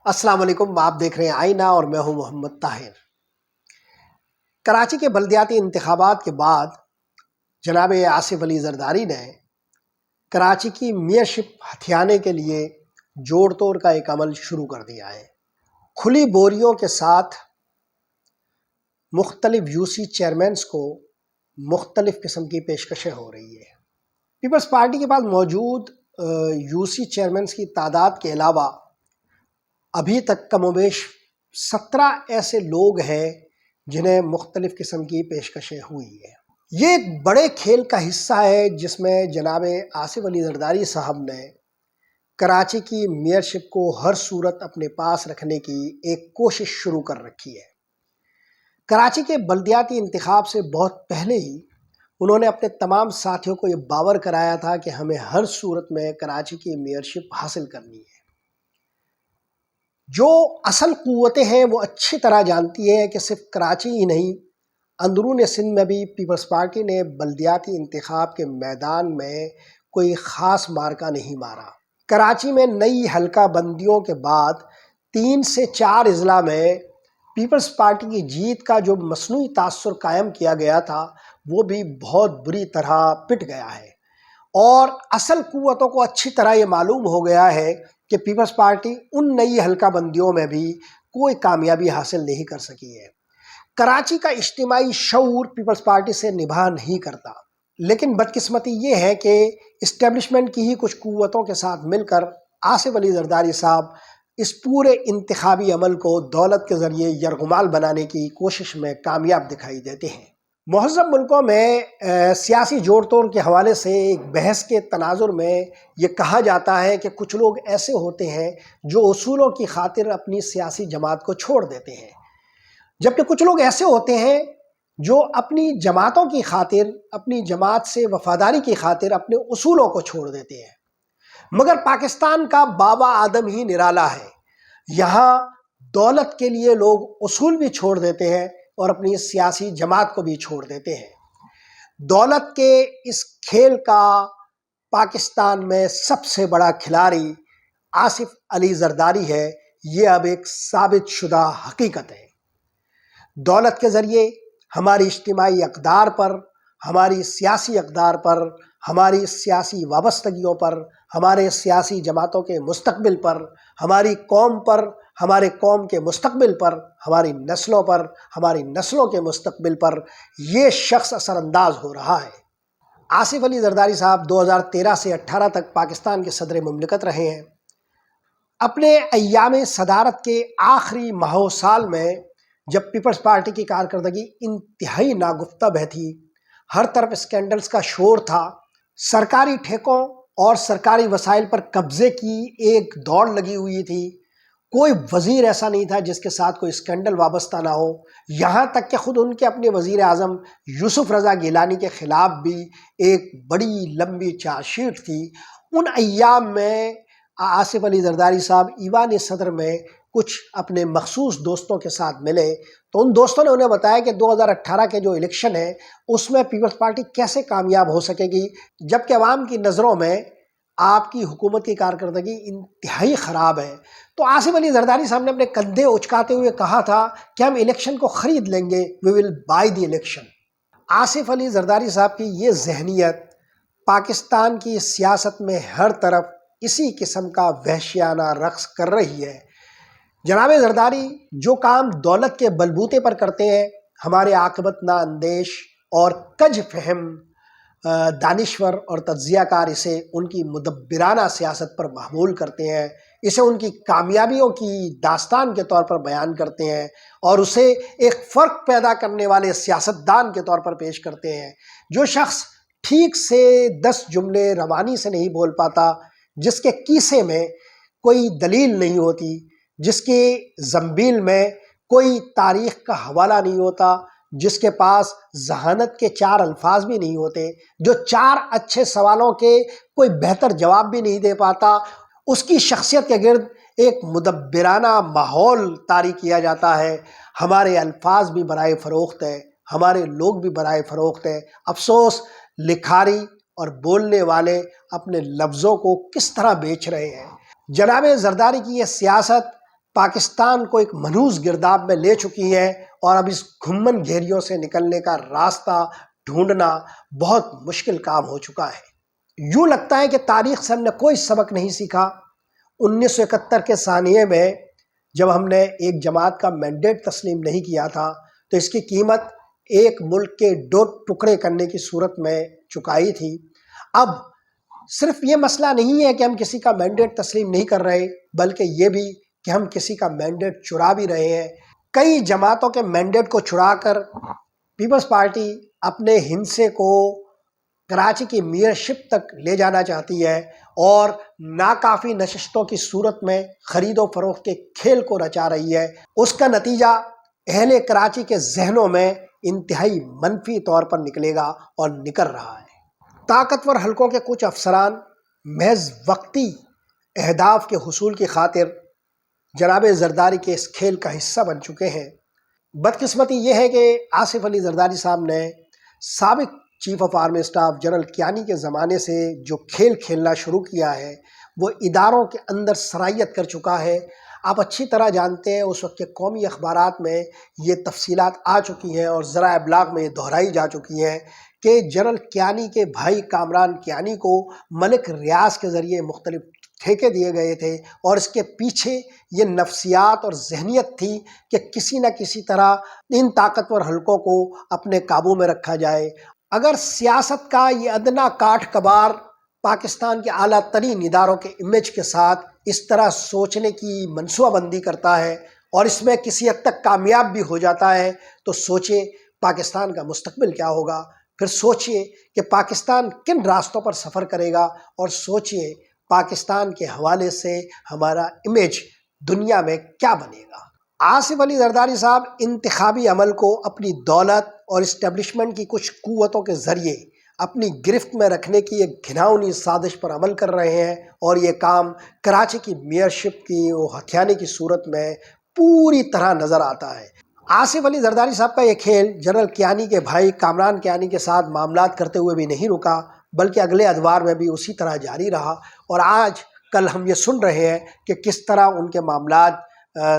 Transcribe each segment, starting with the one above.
السلام علیکم، آپ دیکھ رہے ہیں آئینہ اور میں ہوں محمد طاہر۔ کراچی کے بلدیاتی انتخابات کے بعد جناب آصف علی زرداری نے کراچی کی میئرشپ ہتھیانے کے لیے جوڑ توڑ کا ایک عمل شروع کر دیا ہے۔ کھلی بوریوں کے ساتھ مختلف یو سی چیئرمینز کو مختلف قسم کی پیشکشیں ہو رہی ہے۔ پیپلز پارٹی کے پاس موجود یو سی چیئرمینز کی تعداد کے علاوہ ابھی تک کم و بیش 17 ایسے لوگ ہیں جنہیں مختلف قسم کی پیشکشیں ہوئی ہیں۔ یہ ایک بڑے کھیل کا حصہ ہے جس میں جناب آصف علی زرداری صاحب نے کراچی کی میئرشپ کو ہر صورت اپنے پاس رکھنے کی ایک کوشش شروع کر رکھی ہے۔ کراچی کے بلدیاتی انتخاب سے بہت پہلے ہی انہوں نے اپنے تمام ساتھیوں کو یہ باور کرایا تھا کہ ہمیں ہر صورت میں کراچی کی میئرشپ حاصل کرنی ہے۔ جو اصل قوتیں ہیں وہ اچھی طرح جانتی ہیں کہ صرف کراچی ہی نہیں، اندرون سندھ میں بھی پیپلز پارٹی نے بلدیاتی انتخاب کے میدان میں کوئی خاص مارکہ نہیں مارا۔ کراچی میں نئی حلقہ بندیوں کے بعد 3 سے 4 اضلاع میں پیپلز پارٹی کی جیت کا جو مصنوعی تاثر قائم کیا گیا تھا وہ بھی بہت بری طرح پٹ گیا ہے، اور اصل قوتوں کو اچھی طرح یہ معلوم ہو گیا ہے کہ پیپلز پارٹی ان نئی حلقہ بندیوں میں بھی کوئی کامیابی حاصل نہیں کر سکی ہے۔ کراچی کا اجتماعی شعور پیپلز پارٹی سے نبھا نہیں کرتا، لیکن بدقسمتی یہ ہے کہ اسٹیبلشمنٹ کی ہی کچھ قوتوں کے ساتھ مل کر آصف علی زرداری صاحب اس پورے انتخابی عمل کو دولت کے ذریعے یرغمال بنانے کی کوشش میں کامیاب دکھائی دیتے ہیں۔ مہذب ملکوں میں سیاسی جوڑ توڑ کے حوالے سے ایک بحث کے تناظر میں یہ کہا جاتا ہے کہ کچھ لوگ ایسے ہوتے ہیں جو اصولوں کی خاطر اپنی سیاسی جماعت کو چھوڑ دیتے ہیں، جبکہ کچھ لوگ ایسے ہوتے ہیں جو اپنی جماعتوں کی خاطر، اپنی جماعت سے وفاداری کی خاطر اپنے اصولوں کو چھوڑ دیتے ہیں۔ مگر پاکستان کا بابا آدم ہی نرالا ہے، یہاں دولت کے لیے لوگ اصول بھی چھوڑ دیتے ہیں اور اپنی سیاسی جماعت کو بھی چھوڑ دیتے ہیں۔ دولت کے اس کھیل کا پاکستان میں سب سے بڑا کھلاڑی آصف علی زرداری ہے، یہ اب ایک ثابت شدہ حقیقت ہے۔ دولت کے ذریعے ہماری اجتماعی اقدار پر، ہماری سیاسی اقدار پر، ہماری سیاسی وابستگیوں پر، ہمارے سیاسی جماعتوں کے مستقبل پر، ہماری قوم پر، ہمارے قوم کے مستقبل پر، ہماری نسلوں پر، ہماری نسلوں کے مستقبل پر یہ شخص اثر انداز ہو رہا ہے۔ آصف علی زرداری صاحب 2013 سے 18 تک پاکستان کے صدر مملکت رہے ہیں۔ اپنے ایام صدارت کے آخری ماہ و سال میں جب پیپلز پارٹی کی کارکردگی انتہائی ناگفتہ تھی، ہر طرف اسکینڈلز کا شور تھا، سرکاری ٹھیکوں اور سرکاری وسائل پر قبضے کی ایک دوڑ لگی ہوئی تھی، کوئی وزیر ایسا نہیں تھا جس کے ساتھ کوئی اسکینڈل وابستہ نہ ہو، یہاں تک کہ خود ان کے اپنے وزیر اعظم یوسف رضا گیلانی کے خلاف بھی ایک بڑی لمبی چارج شیٹ تھی۔ ان ایام میں آصف علی زرداری صاحب ایوان صدر میں کچھ اپنے مخصوص دوستوں کے ساتھ ملے تو ان دوستوں نے انہیں بتایا کہ 2018 کے جو الیکشن ہے اس میں پیپلز پارٹی کیسے کامیاب ہو سکے گی، جبکہ عوام کی نظروں میں آپ کی حکومت کی کارکردگی انتہائی خراب ہے۔ تو آصف علی زرداری صاحب نے اپنے کندھے اچکاتے ہوئے کہا تھا کہ ہم الیکشن کو خرید لیں گے، we will buy the election. Asif Ali Zardari صاحب کی یہ ذہنیت پاکستان کی سیاست میں ہر طرف اسی قسم کا وحشیانہ رقص کر رہی ہے۔ جناب زرداری جو کام دولت کے بلبوتے پر کرتے ہیں، ہمارے عاقبت نا اندیش اور کج فہم دانشور اور تجزیہ کار اسے ان کی مدبرانہ سیاست پر محمول کرتے ہیں، اسے ان کی کامیابیوں کی داستان کے طور پر بیان کرتے ہیں اور اسے ایک فرق پیدا کرنے والے سیاستدان کے طور پر پیش کرتے ہیں۔ جو شخص ٹھیک سے 10 جملے روانی سے نہیں بول پاتا، جس کے کیسے میں کوئی دلیل نہیں ہوتی، جس کی زنبیل میں کوئی تاریخ کا حوالہ نہیں ہوتا، جس کے پاس ذہانت کے 4 الفاظ بھی نہیں ہوتے، جو 4 اچھے سوالوں کے کوئی بہتر جواب بھی نہیں دے پاتا، اس کی شخصیت کے گرد ایک مدبرانہ ماحول طاری کیا جاتا ہے۔ ہمارے الفاظ بھی برائے فروخت ہیں، ہمارے لوگ بھی برائے فروخت ہیں۔ افسوس لکھاری اور بولنے والے اپنے لفظوں کو کس طرح بیچ رہے ہیں۔ جناب زرداری کی یہ سیاست پاکستان کو ایک منحوس گرداب میں لے چکی ہے، اور اب اس گھمن گھیریوں سے نکلنے کا راستہ ڈھونڈنا بہت مشکل کام ہو چکا ہے۔ یوں لگتا ہے کہ تاریخ سے ہم نے کوئی سبق نہیں سیکھا۔ 1971 کے ثانیے میں جب ہم نے ایک جماعت کا مینڈیٹ تسلیم نہیں کیا تھا تو اس کی قیمت ایک ملک کے 2 ٹکڑے کرنے کی صورت میں چکائی تھی۔ اب صرف یہ مسئلہ نہیں ہے کہ ہم کسی کا مینڈیٹ تسلیم نہیں کر رہے، بلکہ یہ بھی کہ ہم کسی کا مینڈیٹ چرا بھی رہے ہیں۔ کئی جماعتوں کے مینڈیٹ کو چرا کر پیپلز پارٹی اپنے ہندسے کو کراچی کی میئرشپ تک لے جانا چاہتی ہے، اور ناکافی نشستوں کی صورت میں خرید و فروخت کے کھیل کو رچا رہی ہے۔ اس کا نتیجہ اہل کراچی کے ذہنوں میں انتہائی منفی طور پر نکلے گا اور نکل رہا ہے۔ طاقتور حلقوں کے کچھ افسران محض وقتی اہداف کے حصول کی خاطر جناب زرداری کے اس کھیل کا حصہ بن چکے ہیں۔ بدقسمتی یہ ہے کہ آصف علی زرداری صاحب نے سابق chief of army staff general Kayani کے زمانے سے جو کھیل کھیلنا شروع کیا ہے وہ اداروں کے اندر سرایت کر چکا ہے۔ آپ اچھی طرح جانتے ہیں اس وقت کے قومی اخبارات میں یہ تفصیلات آ چکی ہیں اور ذرائع ابلاغ میں یہ دہرائی جا چکی ہیں کہ جنرل کیانی کے بھائی کامران کیانی کو ملک ریاض کے ذریعے مختلف ٹھیکے دیے گئے تھے، اور اس کے پیچھے یہ نفسیات اور ذہنیت تھی کہ کسی نہ کسی طرح ان طاقتور حلقوں کو اپنے قابو میں رکھا جائے۔ اگر سیاست کا یہ ادنا کاٹھ کبار پاکستان کے اعلیٰ ترین اداروں کے امیج کے ساتھ اس طرح سوچنے کی منصوبہ بندی کرتا ہے اور اس میں کسی حد تک کامیاب بھی ہو جاتا ہے، تو سوچے پاکستان کا مستقبل کیا ہوگا، پھر سوچئے کہ پاکستان کن راستوں پر سفر کرے گا، اور سوچئے پاکستان کے حوالے سے ہمارا امیج دنیا میں کیا بنے گا۔ آصف علی زرداری صاحب انتخابی عمل کو اپنی دولت اور اسٹیبلشمنٹ کی کچھ قوتوں کے ذریعے اپنی گرفت میں رکھنے کی ایک گھناؤنی سازش پر عمل کر رہے ہیں، اور یہ کام کراچی کی میئرشپ کی وہ ہتھیانے کی صورت میں پوری طرح نظر آتا ہے۔ آصف علی زرداری صاحب کا یہ کھیل جنرل کیانی کے بھائی کامران کیانی کے ساتھ معاملات کرتے ہوئے بھی نہیں رکا، بلکہ اگلے ادوار میں بھی اسی طرح جاری رہا، اور آج کل ہم یہ سن رہے ہیں کہ کس طرح ان کے معاملات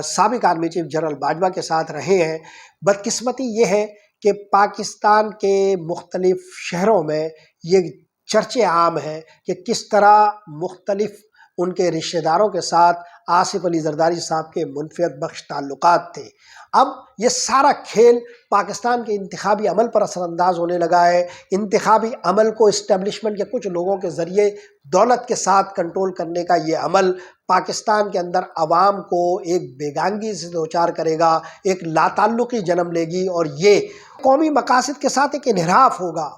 سابق آرمی چیف جنرل باجوہ کے ساتھ رہے ہیں۔ بدقسمتی یہ ہے کہ پاکستان کے مختلف شہروں میں یہ چرچے عام ہیں کہ کس طرح مختلف ان کے رشتہ داروں کے ساتھ آصف علی زرداری صاحب کے منفیت بخش تعلقات تھے۔ اب یہ سارا کھیل پاکستان کے انتخابی عمل پر اثر انداز ہونے لگا ہے۔ انتخابی عمل کو اسٹیبلشمنٹ کے کچھ لوگوں کے ذریعے دولت کے ساتھ کنٹرول کرنے کا یہ عمل پاکستان کے اندر عوام کو ایک بیگانگی سے دوچار کرے گا، ایک لا تعلقی جنم لے گی، اور یہ قومی مقاصد کے ساتھ ایک انحراف ہوگا۔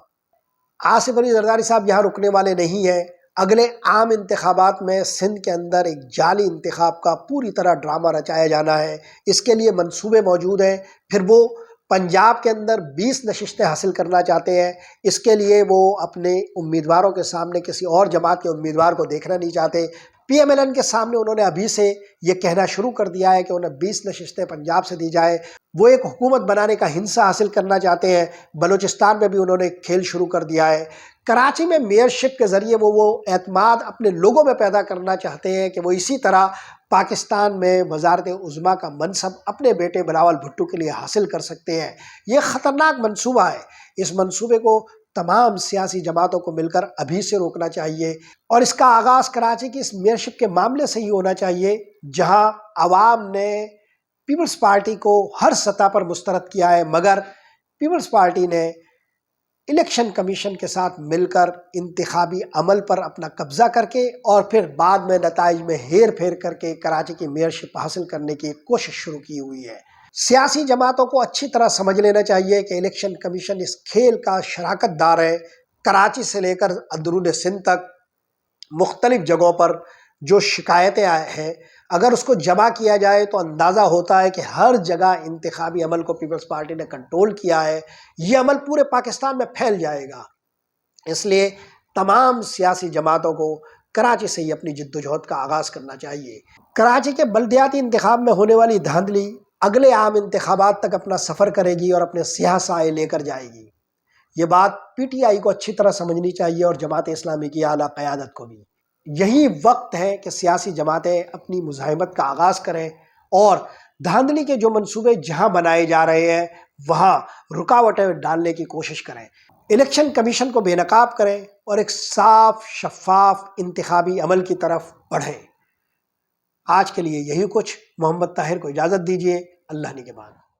آصف علی زرداری صاحب یہاں رکنے والے نہیں ہیں۔ اگلے عام انتخابات میں سندھ کے اندر ایک جعلی انتخاب کا پوری طرح ڈرامہ رچایا جانا ہے۔ اس کے لیے منصوبے موجود ہیں۔ پھر وہ پنجاب کے اندر 20 نشستیں حاصل کرنا چاہتے ہیں۔ اس کے لیے وہ اپنے امیدواروں کے سامنے کسی اور جماعت کے امیدوار کو دیکھنا نہیں چاہتے۔ پی ایم ایل این کے سامنے انہوں نے ابھی سے یہ کہنا شروع کر دیا ہے کہ انہیں 20 نشستیں پنجاب سے دی جائے۔ وہ ایک حکومت بنانے کا ہنسا حاصل کرنا چاہتے ہیں۔ بلوچستان میں بھی انہوں نے کھیل شروع کر دیا ہے۔ کراچی میں میئرشپ کے ذریعے وہ اعتماد اپنے لوگوں میں پیدا کرنا چاہتے ہیں کہ وہ اسی طرح پاکستان میں وزارت عظمیٰ کا منصب اپنے بیٹے بلاول بھٹو کے لیے حاصل کر سکتے ہیں۔ یہ خطرناک منصوبہ ہے۔ اس منصوبے کو تمام سیاسی جماعتوں کو مل کر ابھی سے روکنا چاہیے، اور اس کا آغاز کراچی کی اس میئرشپ کے معاملے سے ہی ہونا چاہیے، جہاں عوام نے پیپلز پارٹی کو ہر سطح پر مسترد کیا ہے، مگر پیپلز پارٹی نے الیکشن کمیشن کے ساتھ مل کر انتخابی عمل پر اپنا قبضہ کر کے اور پھر بعد میں نتائج میں ہیر پھیر کر کے کراچی کی میئرشپ حاصل کرنے کی کوشش شروع کی ہوئی ہے۔ سیاسی جماعتوں کو اچھی طرح سمجھ لینا چاہیے کہ الیکشن کمیشن اس کھیل کا شراکت دار ہے۔ کراچی سے لے کر اندرون سندھ تک مختلف جگہوں پر جو شکایتیں ہیں، اگر اس کو جمع کیا جائے تو اندازہ ہوتا ہے کہ ہر جگہ انتخابی عمل کو پیپلز پارٹی نے کنٹرول کیا ہے۔ یہ عمل پورے پاکستان میں پھیل جائے گا۔ اس لیے تمام سیاسی جماعتوں کو کراچی سے ہی اپنی جدوجہد کا آغاز کرنا چاہیے۔ کراچی کے بلدیاتی انتخاب میں ہونے والی دھاندلی اگلے عام انتخابات تک اپنا سفر کرے گی اور اپنے سیاہ سائے لے کر جائے گی۔ یہ بات پی ٹی آئی کو اچھی طرح سمجھنی چاہیے اور جماعت اسلامی کی اعلیٰ قیادت کو بھی۔ یہی وقت ہے کہ سیاسی جماعتیں اپنی مزاحمت کا آغاز کریں اور دھاندلی کے جو منصوبے جہاں بنائے جا رہے ہیں وہاں رکاوٹیں ڈالنے کی کوشش کریں، الیکشن کمیشن کو بے نقاب کریں اور ایک صاف شفاف انتخابی عمل کی طرف بڑھیں۔ آج کے لیے یہی کچھ۔ محمد طاہر کو اجازت دیجیے۔ اللہ نگہبان۔